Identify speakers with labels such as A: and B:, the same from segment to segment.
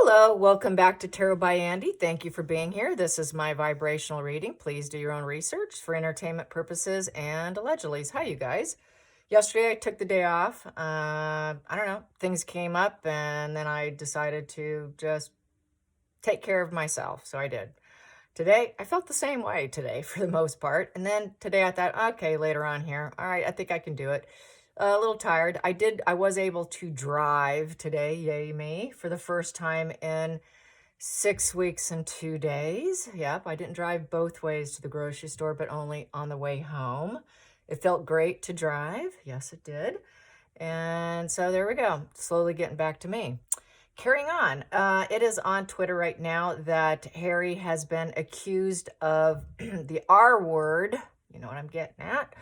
A: Hello, welcome back to Tarot by Andy. Thank you for being here. This is my vibrational reading. Please do your own research for entertainment purposes and allegedly. Hi, you guys. Yesterday I took the day off. I don't know, things came up and then I decided to just take care of myself. So I did. Today, I felt the same way today for the most part. And then today I thought, okay, later on here, all right, I think I can do it. A little tired. I was able to drive today, yay me, for the first time in 6 weeks and 2 days. Yep, I didn't drive both ways to the grocery store, but only on the way home. It felt great to drive. Yes, it did. And so there we go, slowly getting back to me. Carrying on, it is on Twitter right now that Harry has been accused of the R word, you know what I'm getting at,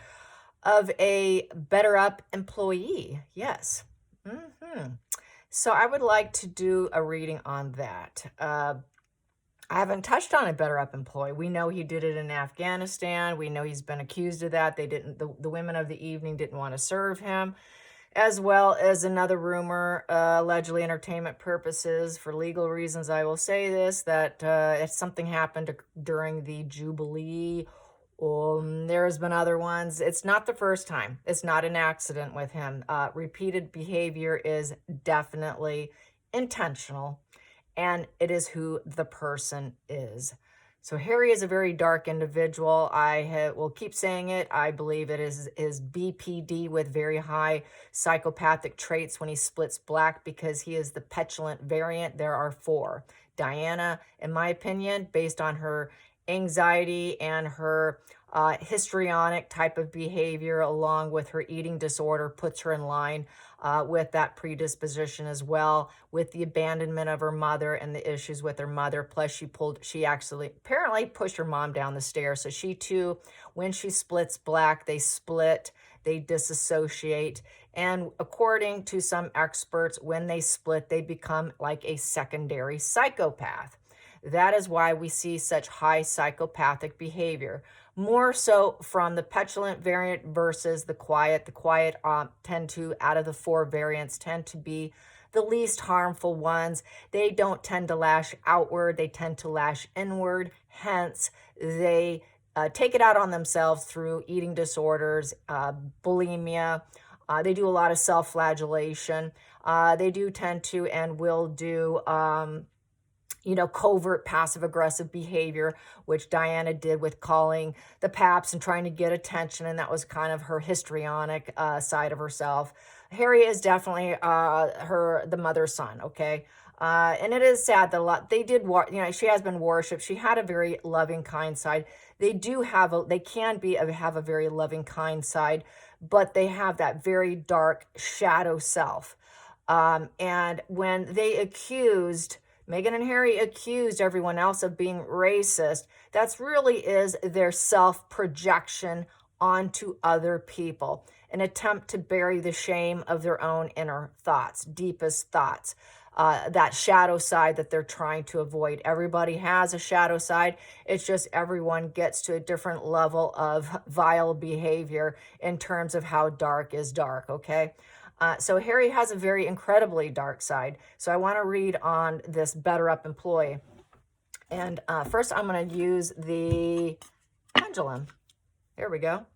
A: of a better up employee. Yes. So I would like to do a reading on that. I haven't touched on a better up employee. We know he did it in Afghanistan. We know he's been accused of that. The women of the evening didn't want to serve him, as well as another rumor, allegedly entertainment purposes. For legal reasons, I will say this, that if something happened during the Jubilee, there has been other ones. It's not the first time. It's not an accident with him. Repeated behavior is definitely intentional, and it is who the person is. So Harry is a very dark individual. Will keep saying it. I believe it is BPD with very high psychopathic traits when he splits black, because he is the petulant variant. There are four. Diana, in my opinion, based on her anxiety and her histrionic type of behavior, along with her eating disorder, puts her in line with that predisposition, as well with the abandonment of her mother and the issues with her mother. Plus she actually apparently pushed her mom down the stairs. So she too, when she splits black, they disassociate. And according to some experts, when they split, they become like a secondary psychopath. That is why we see such high psychopathic behavior, more so from the petulant variant versus the quiet. The quiet tend to, out of the four variants, tend to be the least harmful ones. They don't tend to lash outward. They tend to lash inward. Hence, they take it out on themselves through eating disorders, bulimia. They do a lot of self-flagellation. They do tend to and will do covert passive-aggressive behavior, which Diana did with calling the paps and trying to get attention, and that was kind of her histrionic side of herself. Harry is definitely the mother's son, okay? And it is sad that she has been worshipped. She had a very loving, kind side. They have a very loving, kind side, but they have that very dark shadow self. And when Meghan and Harry accused everyone else of being racist, that's really is their self-projection onto other people, an attempt to bury the shame of their own inner thoughts, deepest thoughts, that shadow side that they're trying to avoid. Everybody has a shadow side. It's just everyone gets to a different level of vile behavior in terms of how dark is dark, okay? So Harry has a very incredibly dark side. So I want to read on this better up employee. And first I'm going to use the Pendulum. There we go.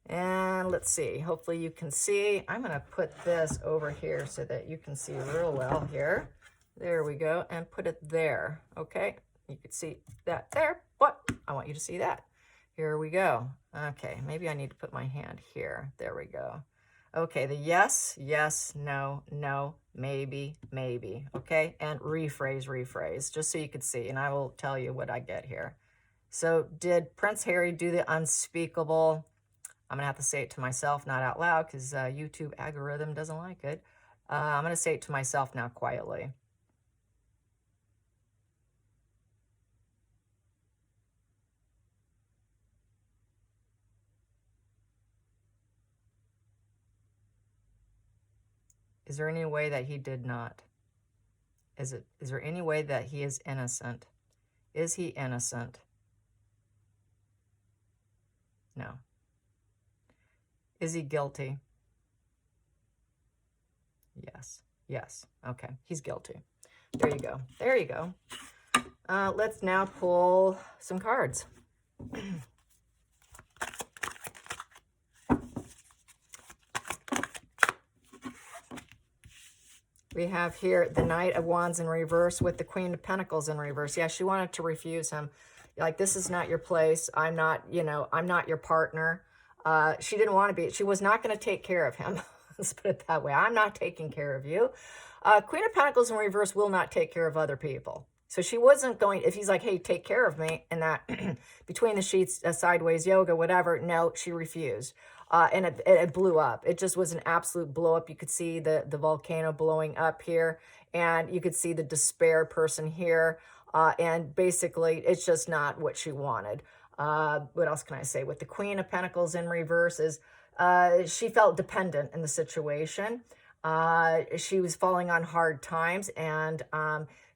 A: And let's see. Hopefully you can see. I'm going to put this over here so that you can see real well here. There we go. And put it there. Okay. You can see that there. But I want you to see that. Here we go. Okay. Maybe I need to put my hand here. There we go. Okay, the yes, no, maybe, okay? And rephrase, just so you can see, and I will tell you what I get here. So did Prince Harry do the unspeakable? I'm going to have to say it to myself, not out loud, because YouTube algorithm doesn't like it. I'm going to say it to myself now quietly. Is there any way that he did not? Is there any way that he is innocent? Is he innocent? No. Is he guilty? Yes. Okay, he's guilty. There you go. There you go. Let's now pull some cards. We have here the Knight of Wands in reverse with the Queen of Pentacles in reverse. Yeah, she wanted to refuse him. Like, this is not your place. I'm not, you know, I'm not your partner. She didn't want to be. She was not going to take care of him. Let's put it that way. I'm not taking care of you. Queen of Pentacles in reverse will not take care of other people. So she wasn't going, if he's like, hey, take care of me, and that between the sheets, sideways yoga, whatever, no, she refused. And it blew up. It just was an absolute blow up. You could see the volcano blowing up here, and you could see the despair person here. And basically, it's just not what she wanted. What else can I say? With the Queen of Pentacles in reverse is she felt dependent in the situation. She was falling on hard times, and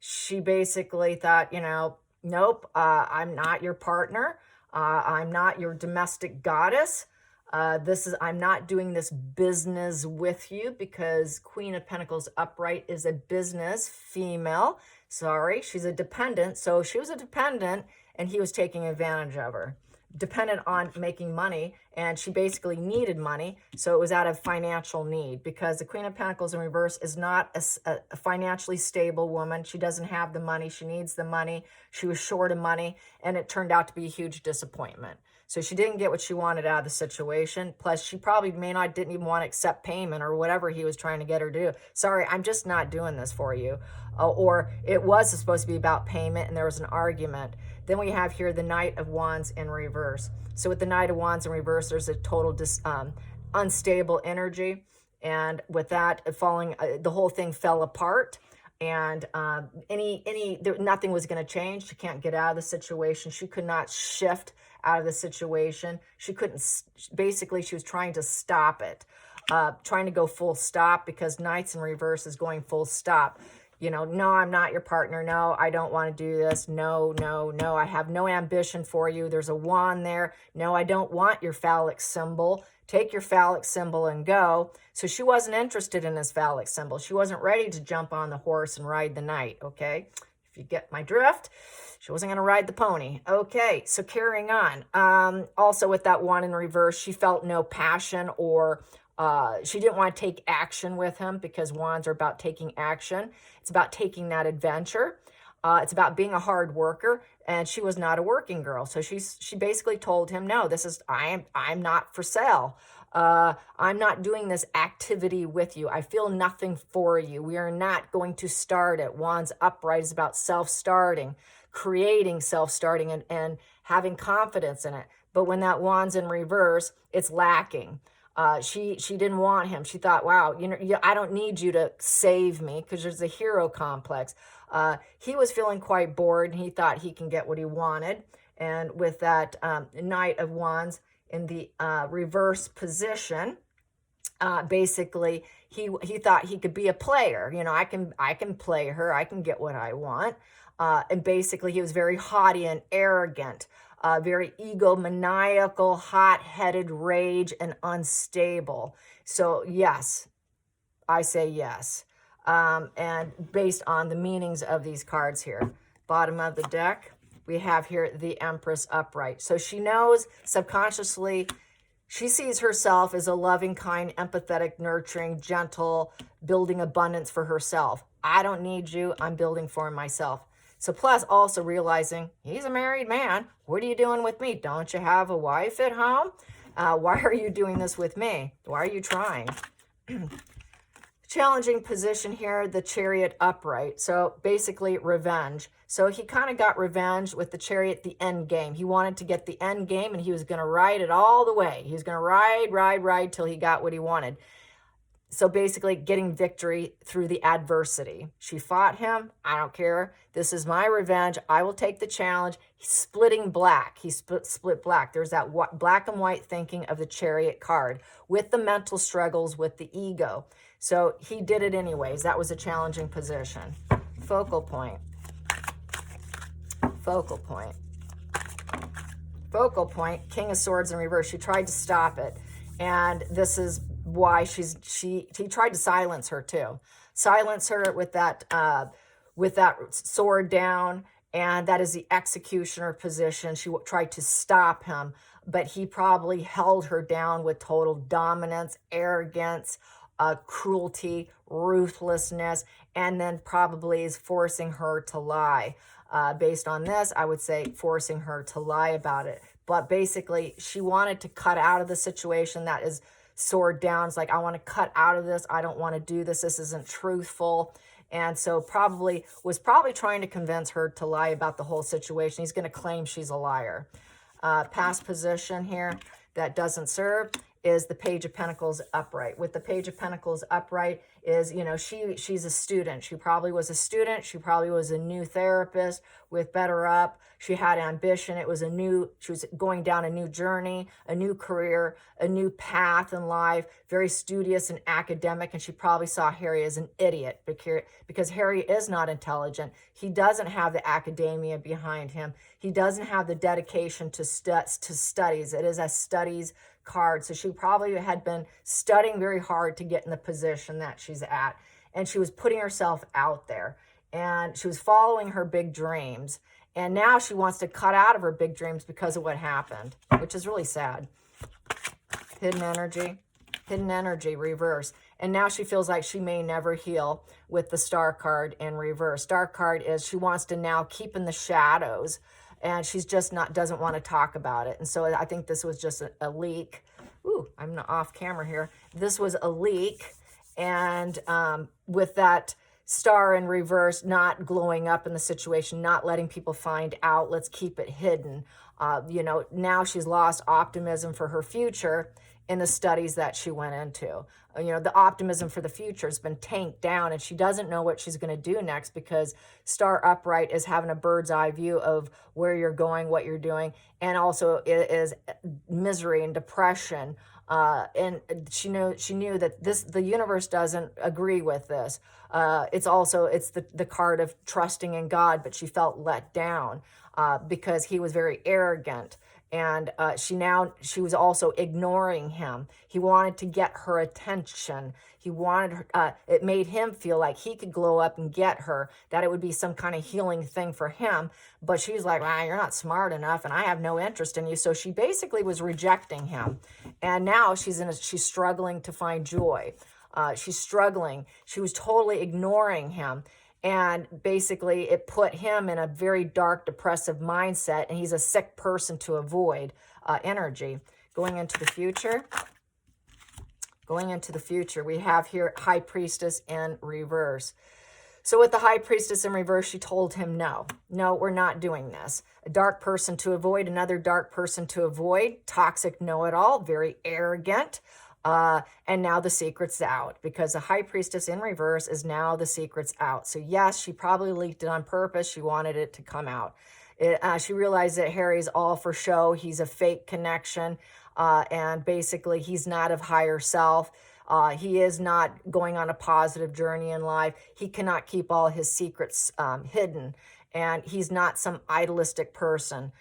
A: she basically thought, you know, nope, I'm not your partner. I'm not your domestic goddess. I'm not doing this business with you, because Queen of Pentacles upright is a business female. Sorry, she's a dependent. So she was a dependent, and he was taking advantage of her. Dependent on making money, and she basically needed money, so it was out of financial need, because the Queen of Pentacles in reverse is not a financially stable woman. She doesn't have the money. She needs the money. She was short of money, and it turned out to be a huge disappointment. So she didn't get what she wanted out of the situation. Plus, she probably didn't even want to accept payment or whatever he was trying to get her to do. Sorry, I'm just not doing this for you. Or it was supposed to be about payment, and there was an argument. Then we have here the Knight of Wands in reverse. So with the Knight of Wands in reverse, there's a total unstable energy. And with that falling, the whole thing fell apart. And nothing was going to change. She can't get out of the situation. She could not shift out of the situation. She couldn't, basically she was trying to stop it, trying to go full stop, because Knights in reverse is going full stop. You know, no, I'm not your partner. No, I don't want to do this. No, no, no, I have no ambition for you. There's a wand there. No, I don't want your phallic symbol. Take your phallic symbol and go. So she wasn't interested in his phallic symbol. She wasn't ready to jump on the horse and ride the knight, okay? If you get my drift, she wasn't going to ride the pony. Okay, so carrying on. Also with that wand in reverse, she felt no passion, or she didn't want to take action with him, because wands are about taking action. It's about taking that adventure. It's about being a hard worker, and she was not a working girl. So she basically told him, no, I'm not for sale. I'm not doing this activity with you. I feel nothing for you. We are not going to start it. Wands upright is about self-starting, creating self-starting, and having confidence in it. But when that wand's in reverse, it's lacking. She didn't want him. She thought, wow, you know, I don't need you to save me, because there's a hero complex. He was feeling quite bored, and he thought he can get what he wanted. And with that Knight of Wands in the reverse position, basically he thought he could be a player. You know, I can play her. I can get what I want. And basically he was very haughty and arrogant. Very egomaniacal, hot-headed, rage, and unstable. So yes, I say yes. And based on the meanings of these cards here. Bottom of the deck, we have here the Empress upright. So she knows subconsciously, she sees herself as a loving, kind, empathetic, nurturing, gentle, building abundance for herself. I don't need you. I'm building for myself. So plus also realizing he's a married man. What are you doing with me? Don't you have a wife at home? Why are you doing this with me? Why are you trying? Challenging position here, the Chariot upright. So basically revenge. So he kind of got revenge with the Chariot, the end game. He wanted to get the end game, and he was going to ride it all the way. He was going to ride till he got what he wanted. So basically getting victory through the adversity. She fought him. I don't care. This is my revenge. I will take the challenge. He's splitting black. He split black. There's that black and white thinking of the Chariot card with the mental struggles with the ego. So he did it anyways. That was a challenging position. Focal point. Focal point. Focal point. King of Swords in reverse. She tried to stop it. And this is why he tried to silence her too. Silence her with that with that sword down, and that is the executioner position. She tried to stop him, but he probably held her down with total dominance, arrogance, cruelty, ruthlessness, and then probably is forcing her to lie. Based on this, I would say forcing her to lie about it. But basically, she wanted to cut out of the situation. That is sword down. It's like, I want to cut out of this. I don't want to do this. This isn't truthful. And so was probably trying to convince her to lie about the whole situation. He's going to claim she's a liar. Past position here that doesn't serve is the Page of Pentacles upright. With the Page of Pentacles upright is, you know, she's a student. She probably was a student. She probably was a new therapist with Better Up. She had ambition. She was going down a new journey, a new career, a new path in life, very studious and academic. And she probably saw Harry as an idiot because Harry is not intelligent. He doesn't have the academia behind him. He doesn't have the dedication to studies. It is a studies card. So she probably had been studying very hard to get in the position that she's at. And she was putting herself out there. And she was following her big dreams. And now she wants to cut out of her big dreams because of what happened, which is really sad. Hidden energy, reverse. And now she feels like she may never heal with the Star card in reverse. Star card is she wants to now keep in the shadows, and she's just doesn't want to talk about it. And so I think this was just a leak. Ooh, I'm off camera here. This was a leak. And with that Star in reverse, not glowing up in the situation, not letting people find out, let's keep it hidden. You know, now she's lost optimism for her future in the studies that she went into. You know, the optimism for the future has been tanked down, and she doesn't know what she's going to do next because Star upright is having a bird's eye view of where you're going, what you're doing, and also it is misery and depression. And she knew that the universe doesn't agree with this. It's the card of trusting in God, but she felt let down because he was very arrogant. And she was also ignoring him. He wanted to get her attention. It made him feel like he could glow up and get her, that it would be some kind of healing thing for him. But she's like, you're not smart enough and I have no interest in you. So she basically was rejecting him. And now she's struggling to find joy. She's struggling. She was totally ignoring him. And basically it put him in a very dark, depressive mindset, and he's a sick person to avoid energy. Going into the future, we have here High Priestess in reverse. So with the High Priestess in reverse, she told him, no, we're not doing this. A dark person to avoid, another dark person to avoid, toxic know-it-all, very arrogant. And now the secret's out because the High Priestess in reverse is now the secret's out. So yes, she probably leaked it on purpose. She wanted it to come out. She realized that Harry's all for show. He's a fake connection. And basically he's not of higher self. He is not going on a positive journey in life. He cannot keep all his secrets hidden. And he's not some idealistic person.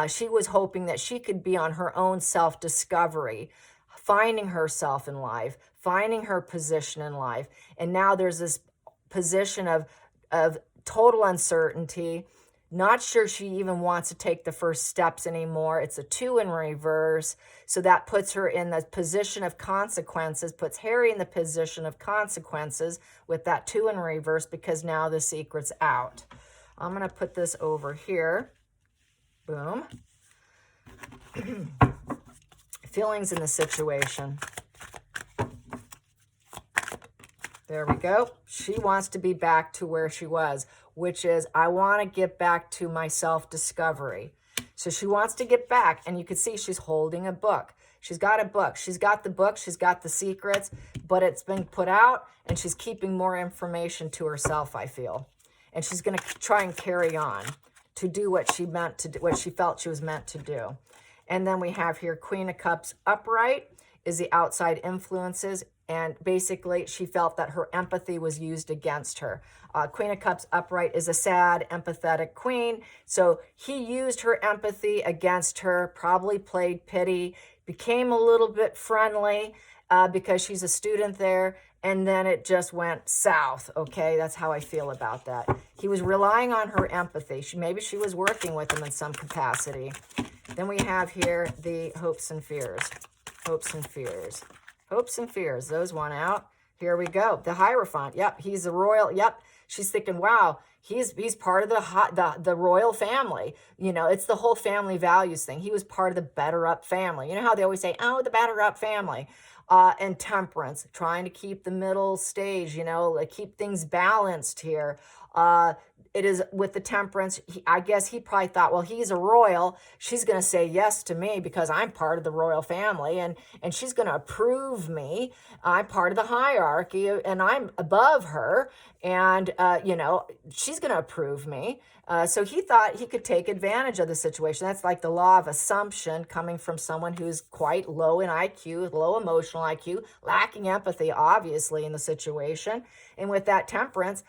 A: She was hoping that she could be on her own self-discovery, finding herself in life, finding her position in life. And now there's this position of total uncertainty, not sure she even wants to take the first steps anymore. It's a 2 in reverse. So that puts her in the position of consequences, puts Harry in the position of consequences with that 2 in reverse because now the secret's out. I'm going to put this over here. Boom. Feelings in the situation. There we go. She wants to be back to where she was, which is, I want to get back to my self-discovery. So she wants to get back, and you can see she's holding a book. She's got a book. She's got the book. She's got the secrets, but it's been put out, and she's keeping more information to herself, I feel. And she's going to try and carry on to do what she meant to do, what she felt she was meant to do. And then we have here Queen of Cups upright is the outside influences. And basically, she felt that her empathy was used against her. Queen of Cups upright is a sad, empathetic queen. So he used her empathy against her, probably played pity, became a little bit friendly because she's a student there. And then it just went south, okay? That's how I feel about that. He was relying on her empathy. Maybe she was working with him in some capacity. Then we have here the hopes and fears. Hopes and fears. Hopes and fears. Those went out. Here we go. The Hierophant. Yep, he's a royal. Yep. She's thinking, wow, he's part of the royal family. You know, it's the whole family values thing. He was part of the better up family. You know how they always say, oh, the better up family. And temperance, trying to keep the middle stage, you know, like keep things balanced here. It is with the temperance. I guess he probably thought, well, he's a royal. She's going to say yes to me because I'm part of the royal family, and she's going to approve me. I'm part of the hierarchy, and I'm above her, and you know, she's going to approve me. So he thought he could take advantage of the situation. That's like the law of assumption coming from someone who's quite low in IQ, low emotional IQ, lacking empathy, obviously, in the situation. And with that temperance,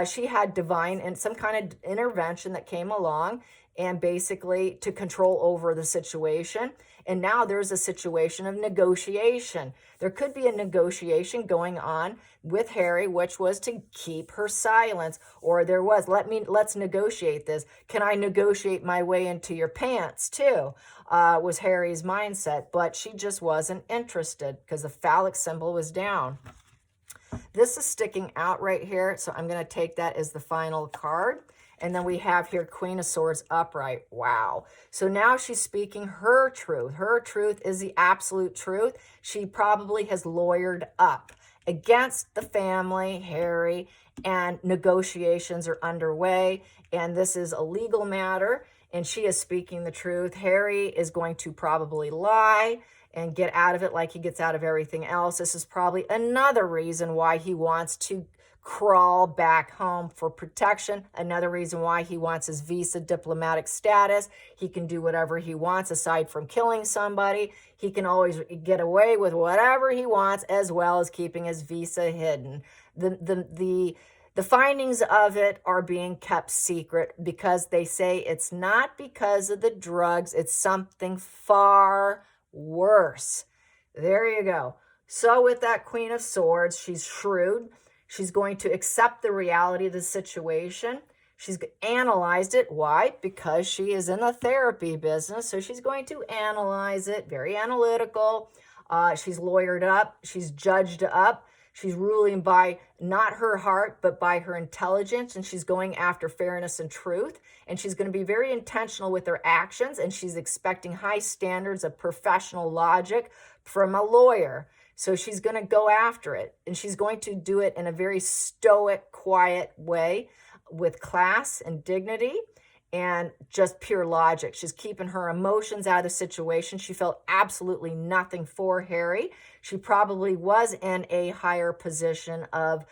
A: she had divine and some kind of intervention that came along and basically to control over the situation. And now there's a situation of negotiation. There could be a negotiation going on with Harry, which was to keep her silence, or there was, let's negotiate this. Can I negotiate my way into your pants too? Was Harry's mindset, but she just wasn't interested because the phallic symbol was down. This is sticking out right here, so I'm going to take that as the final card. And then we have here Queen of Swords upright. Wow. So now she's speaking her truth. Her truth is the absolute truth. She probably has lawyered up against the family, Harry, and negotiations are underway. And this is a legal matter, and she is speaking the truth. Harry is going to probably lie and get out of it like he gets out of everything else. This is probably another reason why he wants to crawl back home for protection. Another reason why he wants his visa diplomatic status. He can do whatever he wants aside from killing somebody. He can always get away with whatever he wants, as well as keeping his visa hidden. The findings of it are being kept secret because they say it's not because of the drugs. It's something far worse. There you go. So with that Queen of Swords, she's shrewd. She's going to accept the reality of the situation. She's analyzed it. Why? Because she is in the therapy business. So she's going to analyze it. Very analytical. She's lawyered up. She's judged up. She's ruling by not her heart, but by her intelligence. And she's going after fairness and truth. And she's going to be very intentional with her actions. And she's expecting high standards of professional logic from a lawyer. So she's going to go after it, and she's going to do it in a very stoic, quiet way with class and dignity and just pure logic. She's keeping her emotions out of the situation. She felt absolutely nothing for Harry. She probably was in a higher position of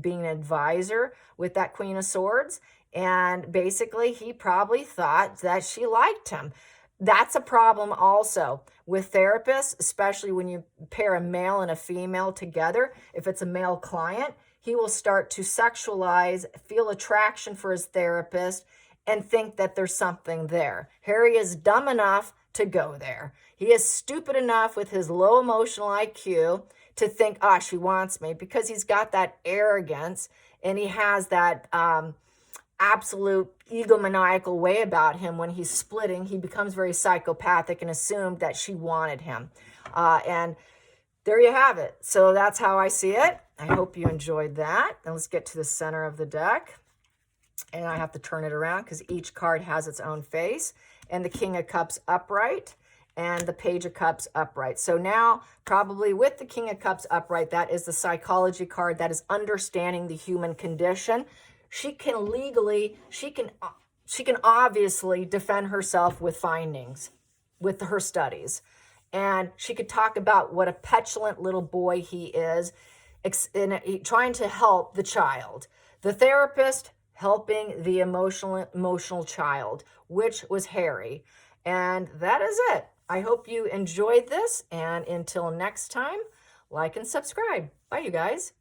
A: being an advisor with that Queen of Swords, and basically he probably thought that she liked him. That's a problem also with therapists, especially when you pair a male and a female together. If it's a male client, he will start to sexualize, feel attraction for his therapist, and think that there's something there. Harry is dumb enough to go there. He is stupid enough with his low emotional IQ to think, ah, she wants me, because he's got that arrogance and he has that absolute egomaniacal way about him. When he's splitting, he becomes very psychopathic and assumed that she wanted him. And there you have it. So that's how I see it. I hope you enjoyed that. Now let's get to the center of the deck. And I have to turn it around because each card has its own face. And the King of Cups upright and the Page of Cups upright. So now, probably with the King of Cups upright, that is the psychology card. That is understanding the human condition. She can legally, she can obviously defend herself with findings, with her studies. And she could talk about what a petulant little boy he is, trying to help the child. The therapist helping the emotional child, which was Harry. And that is it. I hope you enjoyed this. And until next time, like and subscribe. Bye, you guys.